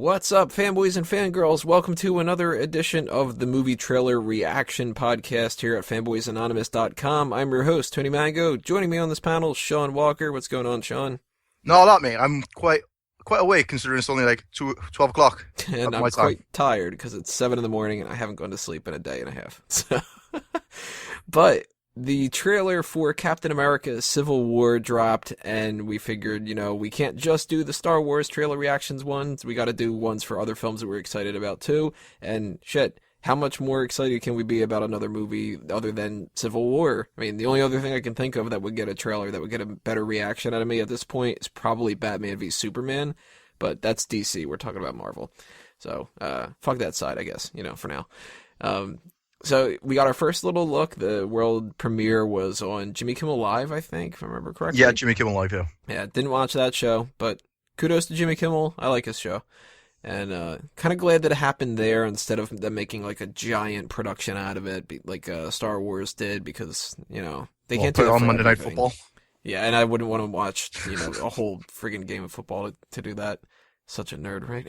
What's up, fanboys and fangirls? Welcome to another edition of the Movie Trailer Reaction Podcast here at fanboysanonymous.com. I'm your host, Tony Mango. Joining me on this panel, Sean Walker. What's going on, Sean? No, not me. I'm quite awake considering it's only like 12 o'clock. And I'm quite tired because it's 7 in the morning and I haven't gone to sleep in a day and a half. So, but the trailer for Captain America Civil War dropped, and we figured, we can't just do the Star Wars trailer reactions ones. We got to do ones for other films that we're excited about too. And shit, how much more excited can we be about another movie other than Civil War? I mean, the only other thing I can think of that would get a trailer that would get a better reaction out of me at this point is probably Batman v Superman, but that's DC. We're talking about Marvel. So, fuck that side, I guess, for now. So we got our first little look. The world premiere was on Jimmy Kimmel Live, I think, if I remember correctly. Yeah, Jimmy Kimmel Live, yeah. Yeah, didn't watch that show, but kudos to Jimmy Kimmel. I like his show. And kind of glad that it happened there instead of them making like a giant production out of it, like Star Wars did, because, they can't do it on Monday Night everything. Football. Yeah, and I wouldn't want to watch, a whole friggin' game of football to do that. Such a nerd, right?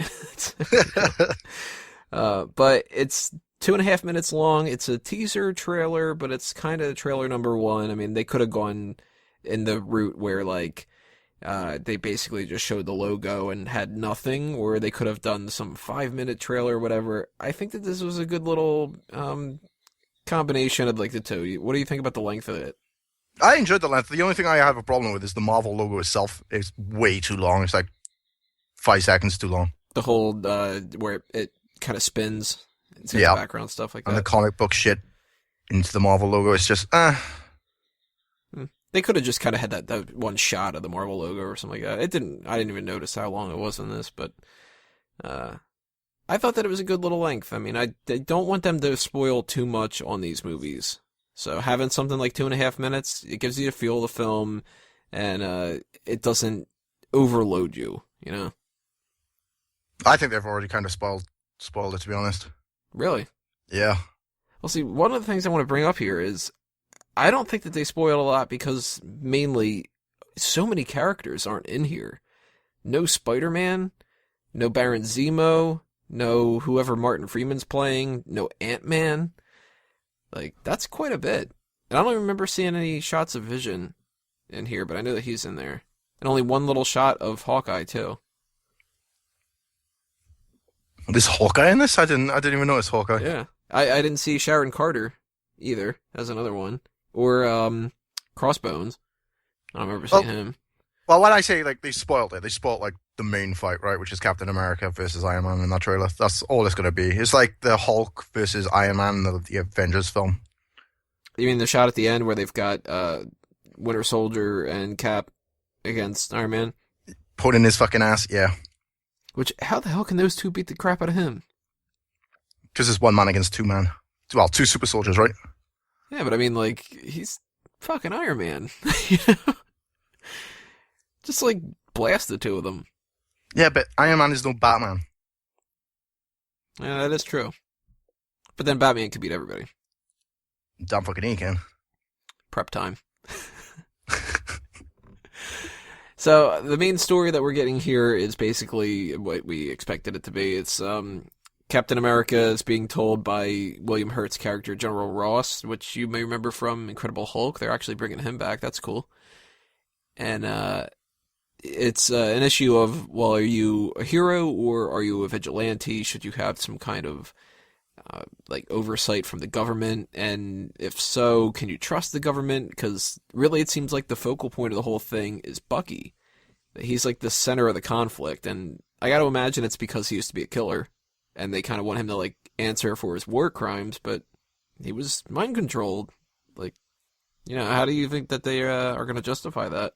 But it's 2.5 minutes long. It's a teaser trailer, but it's kind of trailer number one. I mean, they could have gone in the route where, they basically just showed the logo and had nothing, or they could have done some 5-minute trailer or whatever. I think that this was a good little combination of, the two. What do you think about the length of it? I enjoyed the length. The only thing I have a problem with is the Marvel logo itself. It's way too long. It's like 5 seconds too long. The whole, where it kind of spins. Yeah, background stuff like that. And the comic book shit into the Marvel logo. It's just, They could have just kind of had that one shot of the Marvel logo or something like that. I didn't even notice how long it was in this, but I thought that it was a good little length. I mean, I don't want them to spoil too much on these movies. So having something like 2.5 minutes, it gives you a feel of the film, and it doesn't overload you, I think they've already kind of spoiled it, to be honest. Really? Yeah. Well, see, one of the things I want to bring up here is I don't think that they spoiled a lot because mainly so many characters aren't in here. No Spider-Man, no Baron Zemo, no whoever Martin Freeman's playing, no Ant-Man. That's quite a bit. And I don't remember seeing any shots of Vision in here, but I know that he's in there. And only one little shot of Hawkeye, too. There's Hawkeye in this? I didn't even notice Hawkeye. Yeah. I didn't see Sharon Carter either as another one. Or Crossbones. I don't remember seeing him. Well, when I say they spoiled it, they spoiled the main fight, right, which is Captain America versus Iron Man in that trailer. That's all it's gonna be. It's like the Hulk versus Iron Man in the Avengers film. You mean the shot at the end where they've got Winter Soldier and Cap against Iron Man? Putting his fucking ass, yeah. Which, how the hell can those two beat the crap out of him? Because it's one man against two men. Well, two super soldiers, right? Yeah, but I mean, he's fucking Iron Man. Just, blast the two of them. Yeah, but Iron Man is no Batman. Yeah, that is true. But then Batman can beat everybody. Damn fucking he can. Prep time. So, the main story that we're getting here is basically what we expected it to be. It's, Captain America is being told by William Hurt's character, General Ross, which you may remember from Incredible Hulk. They're actually bringing him back. That's cool. And, it's an issue of, well, are you a hero or are you a vigilante? Should you have some kind of, oversight from the government? And if so, can you trust the government? Because really it seems like the focal point of the whole thing is Bucky. He's the center of the conflict, and I gotta imagine it's because he used to be a killer, and they kind of want him to, answer for his war crimes, but he was mind-controlled. How do you think that they are going to justify that?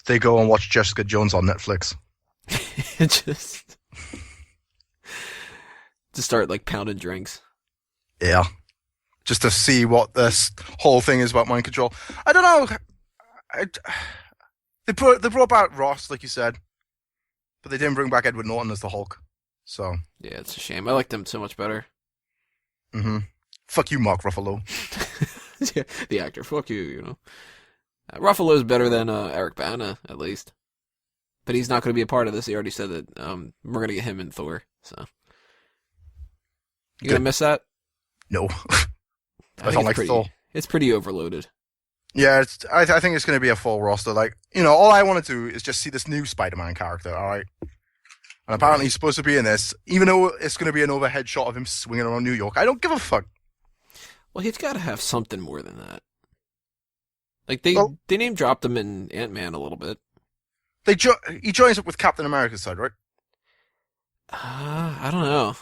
They go and watch Jessica Jones on Netflix. Just to start, pounding drinks. Yeah. Just to see what this whole thing is about mind control. I don't know. They brought back Ross, like you said, but they didn't bring back Edward Norton as the Hulk. So yeah, it's a shame. I liked him so much better. Mm-hmm. Fuck you, Mark Ruffalo. Yeah, the actor. Fuck you. Ruffalo's better than Eric Bana, at least. But he's not going to be a part of this. He already said that we're going to get him in Thor. So you going to miss that? No. I don't think like Thor. It's pretty overloaded. Yeah, I think it's going to be a full roster. Like, all I want to do is just see this new Spider-Man character, all right? And apparently he's supposed to be in this, even though it's going to be an overhead shot of him swinging around New York. I don't give a fuck. Well, he's got to have something more than that. Like, they name dropped him in Ant-Man a little bit. He joins up with Captain America's side, right? I don't know.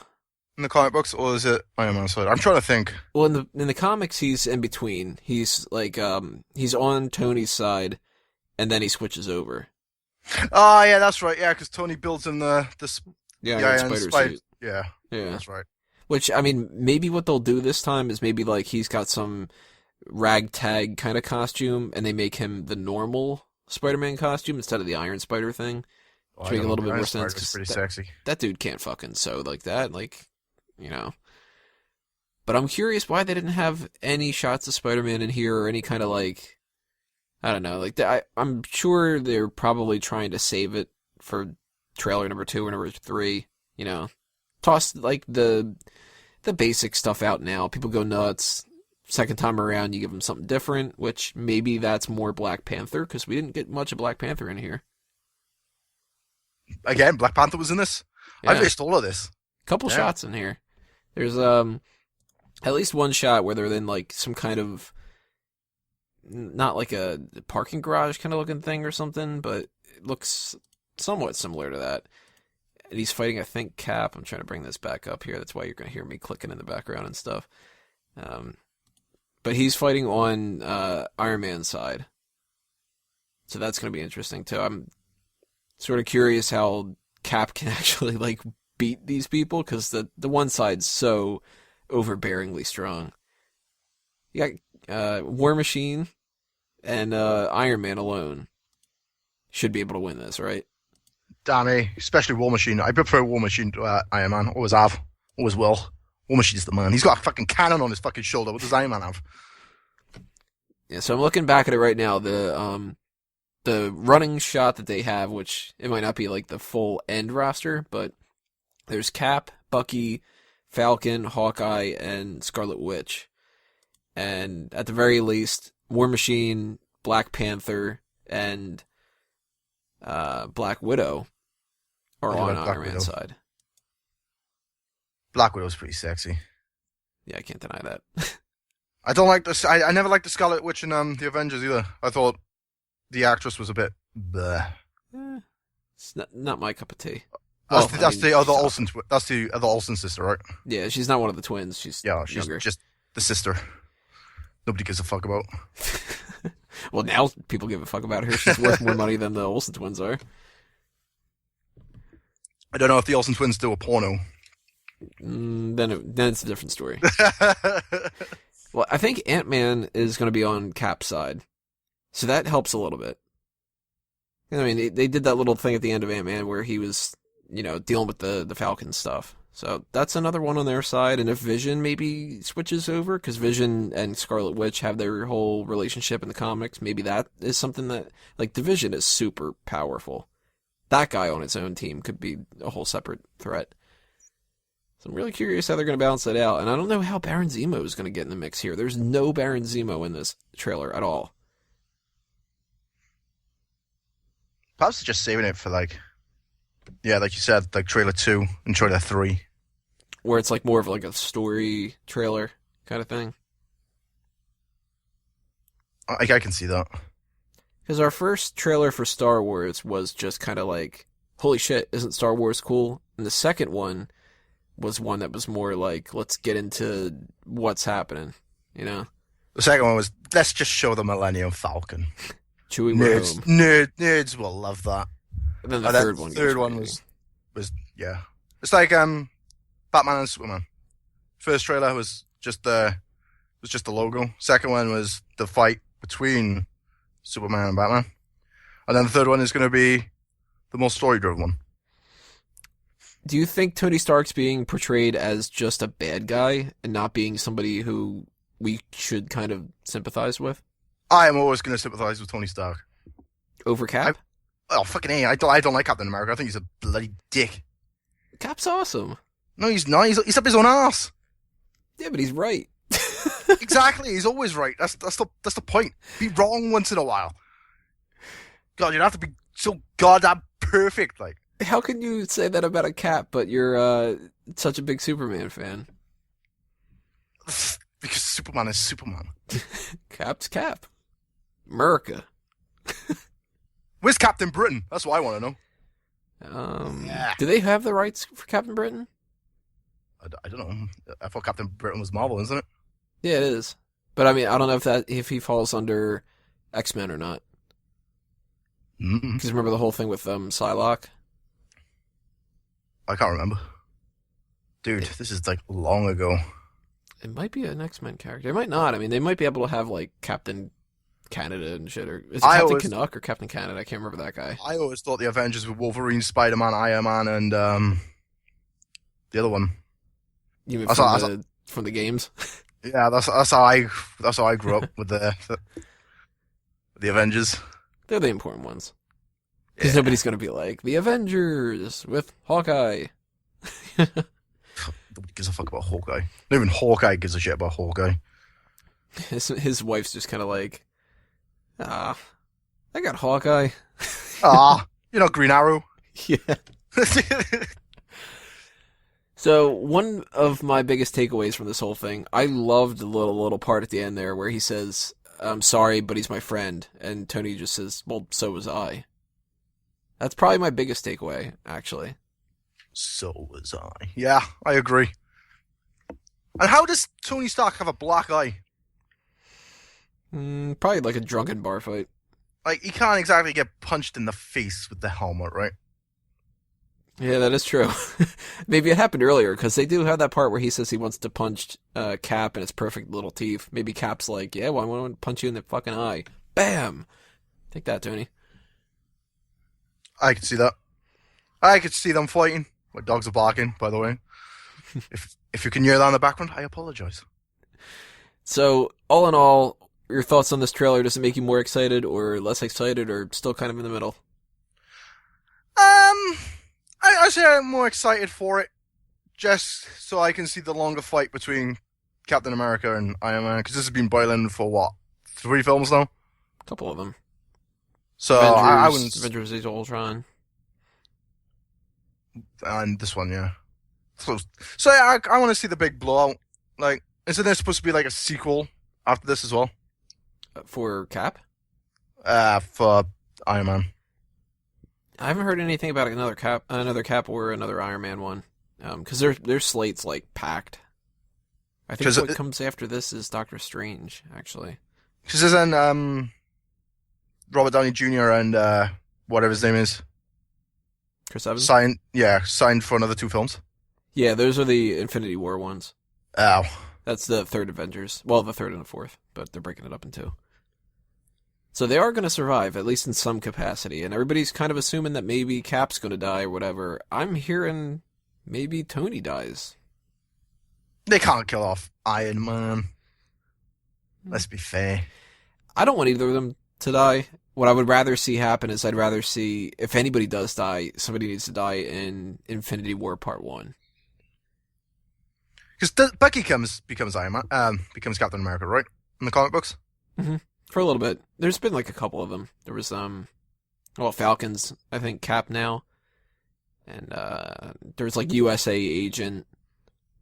In the comic books, or is it Iron Man's side? I'm trying to think. Well, in the comics, he's in between. He's like he's on Tony's side, and then he switches over. Oh yeah, that's right. Yeah, because Tony builds him the Iron Spider suit. Yeah, yeah, that's right. Which, I mean, maybe what they'll do this time is maybe like he's got some ragtag kind of costume, and they make him the normal Spider-Man costume instead of the Iron Spider thing. To make a little bit more sense. It's pretty sexy. That dude can't fucking sew like that. Like, But I'm curious why they didn't have any shots of Spider-Man in here or any kind of like, I don't know, like I'm sure they're probably trying to save it for trailer number 2 or number 3. Toss like the basic stuff out now. People go nuts. Second time around, you give them something different, which maybe that's more Black Panther because we didn't get much of Black Panther in here. Again, Black Panther was in this. Yeah. I missed all of this. Couple shots in here. There's at least one shot where they're in like some kind of not like a parking garage kind of looking thing or something, but it looks somewhat similar to that. And he's fighting, I think, Cap. I'm trying to bring this back up here. That's why you're going to hear me clicking in the background and stuff. But he's fighting on Iron Man's side. So that's going to be interesting too. I'm sort of curious how Cap can actually like beat these people because the one side's so overbearingly strong. You got War Machine and Iron Man alone should be able to win this, right? Danny, especially War Machine. I prefer War Machine to Iron Man. Always have. Always will. War Machine's the man. He's got a fucking cannon on his fucking shoulder. What does Iron Man have? Yeah, so I'm looking back at it right now. The running shot that they have, which it might not be like the full end roster, but there's Cap, Bucky, Falcon, Hawkeye, and Scarlet Witch. And at the very least, War Machine, Black Panther, and Black Widow are on Iron Man's side. Black Widow's pretty sexy. Yeah, I can't deny that. I don't like this. I never liked the Scarlet Witch in the Avengers either. I thought the actress was a bit bleh. It's not my cup of tea. That's the other Olsen. That's the other Olsen sister, right? Yeah, she's not one of the twins. She's younger. Just the sister. Nobody gives a fuck about. Well, now people give a fuck about her. She's worth more money than the Olsen twins are. I don't know if the Olsen twins do a porno. Then it's a different story. Well, I think Ant-Man is going to be on Cap's side, so that helps a little bit. I mean, they did that little thing at the end of Ant-Man where he was, dealing with the Falcon stuff. So that's another one on their side. And if Vision maybe switches over, because Vision and Scarlet Witch have their whole relationship in the comics, maybe that is something that, like, the Vision is super powerful. That guy on its own team could be a whole separate threat. So I'm really curious how they're going to balance that out. And I don't know how Baron Zemo is going to get in the mix here. There's no Baron Zemo in this trailer at all. Perhaps they're just saving it for, like you said, like trailer 2 and trailer 3. Where it's like more of like a story trailer kind of thing. I can see that. Because our first trailer for Star Wars was just kind of like, holy shit, isn't Star Wars cool? And the second one was one that was more like, let's get into what's happening, The second one was, let's just show the Millennium Falcon. Chewie nerds will love that. And then the third one was yeah. It's like Batman and Superman. First trailer was just the logo. Second one was the fight between Superman and Batman. And then the third one is going to be the more story-driven one. Do you think Tony Stark's being portrayed as just a bad guy and not being somebody who we should kind of sympathize with? I am always going to sympathize with Tony Stark. Over Cap? Oh, fucking A. I don't like Captain America. I think he's a bloody dick. Cap's awesome. No, he's not. He's up his own ass. Yeah, but he's right. Exactly. He's always right. That's the point. Be wrong once in a while. God, you'd have to be so goddamn perfect, like. How can you say that about a Cap, but you're such a big Superman fan? Because Superman is Superman. Cap's Cap. America. Where's Captain Britain? That's what I want to know. Yeah. Do they have the rights for Captain Britain? I don't know. I thought Captain Britain was Marvel, isn't it? Yeah, it is. But I mean, I don't know if he falls under X-Men or not. Because remember the whole thing with Psylocke? I can't remember. Dude, this is like long ago. It might be an X-Men character. It might not. I mean, they might be able to have like Captain Canada and shit. Or is it Captain Canuck or Captain Canada? I can't remember that guy. I always thought the Avengers were Wolverine, Spider-Man, Iron Man, and the other one. You mean from the games? Yeah, that's how I grew up with the Avengers. They're the important ones. Because nobody's going to be like, the Avengers with Hawkeye. Nobody gives a fuck about Hawkeye. Not even Hawkeye gives a shit about Hawkeye. His wife's just kind of like, I got Hawkeye. You're not Green Arrow. Yeah. So one of my biggest takeaways from this whole thing, I loved the little part at the end there where he says, "I'm sorry, but he's my friend," and Tony just says, "Well, so was I." That's probably my biggest takeaway, actually. So was I. Yeah, I agree. And how does Tony Stark have a black eye? Probably like a drunken bar fight. Like, he can't exactly get punched in the face with the helmet, right? Yeah, that is true. Maybe it happened earlier, because they do have that part where he says he wants to punch Cap in his perfect little teeth. Maybe Cap's like, yeah, well, I want to punch you in the fucking eye. Bam! Take that, Tony. I could see that. I could see them fighting. My dogs are barking, by the way. If you can hear that in the background, I apologize. So, all in all, your thoughts on this trailer? Does it make you more excited or less excited or still kind of in the middle? I say I'm more excited for it, just so I can see the longer fight between Captain America and Iron Man, because this has been boiling for what, 3 films now? A couple of them. So Avengers, I wouldn't. Avengers Age of Ultron. And this one, yeah. So I want to see the big blowout. Like, isn't there supposed to be like a sequel after this as well? For Cap? For Iron Man. I haven't heard anything about another Cap or another Iron Man one. Because their slate's like packed. I think what comes after this is Doctor Strange, actually. Because isn't Robert Downey Jr. and whatever his name is, Chris Evans? Signed for another 2 films. Yeah, those are the Infinity War ones. Oh. That's the third Avengers. Well, the third and the fourth, but they're breaking it up in 2. So they are going to survive, at least in some capacity, and everybody's kind of assuming that maybe Cap's going to die or whatever. I'm hearing maybe Tony dies. They can't kill off Iron Man. Let's be fair. I don't want either of them to die. What I would rather see happen is I'd rather see, if anybody does die, somebody needs to die in Infinity War Part 1. Because Bucky becomes Iron Man, becomes Captain America, right? In the comic books? Mm-hmm. For a little bit. There's been like a couple of them. There was, Falcon's, I think, Cap now. And there's like USA Agent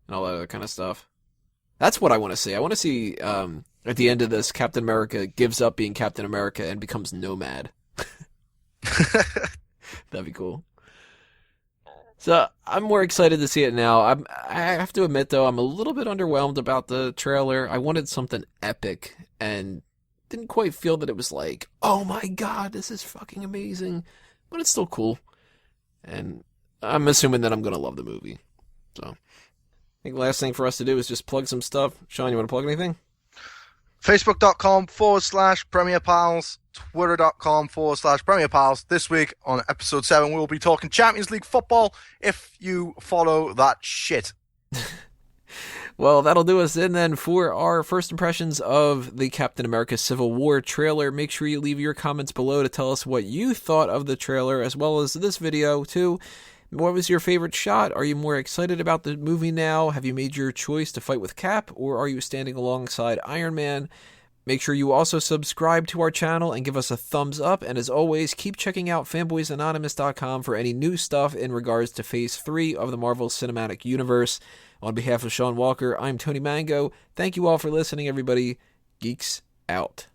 and all that other kind of stuff. That's what I want to see. I want to see, at the end of this, Captain America gives up being Captain America and becomes Nomad. That'd be cool. So I'm more excited to see it now. I have to admit, though, I'm a little bit underwhelmed about the trailer. I wanted something epic and didn't quite feel that it was like, oh my god, this is fucking amazing. But it's still cool. And I'm assuming that I'm going to love the movie. So I think the last thing for us to do is just plug some stuff. Sean, you want to plug anything? Facebook.com/Premier Pals, Twitter.com/Premier Pals. This week on episode 7, we'll be talking Champions League football if you follow that shit. Well, that'll do us in then for our first impressions of the Captain America Civil War trailer. Make sure you leave your comments below to tell us what you thought of the trailer, as well as this video, too. What was your favorite shot? Are you more excited about the movie now? Have you made your choice to fight with Cap, or are you standing alongside Iron Man? Make sure you also subscribe to our channel and give us a thumbs up. And as always, keep checking out fanboysanonymous.com for any new stuff in regards to Phase 3 of the Marvel Cinematic Universe. On behalf of Sean Walker, I'm Tony Mango. Thank you all for listening, everybody. Geeks out.